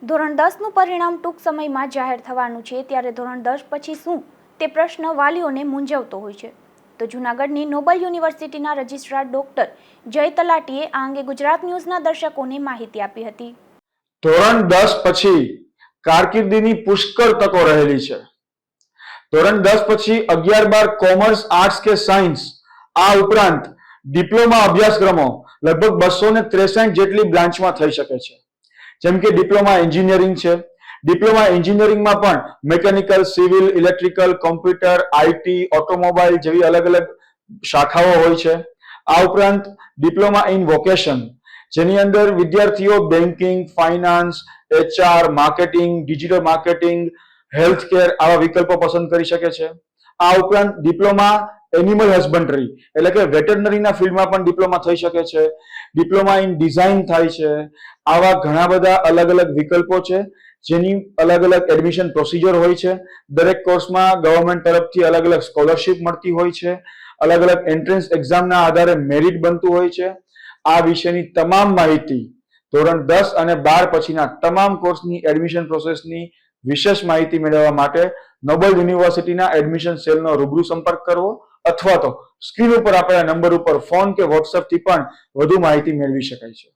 ધોરણ 10નું પરિણામ ટૂંક સમયમાં જાહેર થવાનું છે, ત્યારે ધોરણ 10 પછી શું તે પ્રશ્ન વાલીઓને મૂંઝવતો હોય છે. તો જૂનાગઢની નોબલ યુનિવર્સિટીના રજિસ્ટ્રાર ડોક્ટર જય તલાટીએ આ અંગે ગુજરાત ન્યૂઝના દર્શકોને માહિતી આપી હતી. ધોરણ 10 પછી કારકિર્દીની પુષ્કળ તકો રહેલી છે. ધોરણ 10 પછી 11-12 કોમર્સ, આર્ટ્સ કે સાયન્સ, આ ઉપરાંત ડિપ્લોમા અભ્યાસક્રમો લગભગ 263 જેટલી બ્રાન્ચમાં થઈ શકે છે. જેમ કે ડિપ્લોમા એન્જિનિયરિંગ છે. ડિપ્લોમા એન્જિનિયરિંગમાં પણ mechanical, civil, electrical, computer, IT, automobile જેવી અલગ અલગ શાખાઓ હોય છે. આ ઉપરાંત ડિપ્લોમા ઇન વોકેશન, જેની અંદર વિદ્યાર્થીઓ banking, finance, HR, marketing, digital marketing, health care આવા વિકલ્પો પસંદ કરી શકે છે. આ ઉપરાંત ડિપ્લોમા એનિમલ હસબન્ડરી એટલે કે વેટરનરીના ફિલ્ડમાં પણ ડિપ્લોમા થઈ શકે છે. ડિપ્લોમા ઇન ડિઝાઇન થાય છે. આવા ઘણા બધા અલગ અલગ વિકલ્પો છે, જેની અલગ અલગ એડમિશન પ્રોસિજર હોય છે. દરેક કોર્સમાં ગવર્મેન્ટ તરફથી અલગ અલગ સ્કોલરશિપ મળતી હોય છે. અલગ અલગ એન્ટ્રન્સ એક્ઝામના આધારે મેરિટ બનતું હોય છે. આ વિશેની તમામ માહિતી ધોરણ 10 અને 12 પછીના તમામ કોર્સની એડમિશન પ્રોસેસની વિશેષ માહિતી મેળવવા માટે નોબલ યુનિવર્સિટીના એડમિશન સેલનો રૂબરૂ સંપર્ક કરવો અથવા તો સ્ક્રીન ઉપર આપેલા નંબર ઉપર ફોન કે વોટ્સએપથી પણ વધુ માહિતી મેળવી શકાય છે.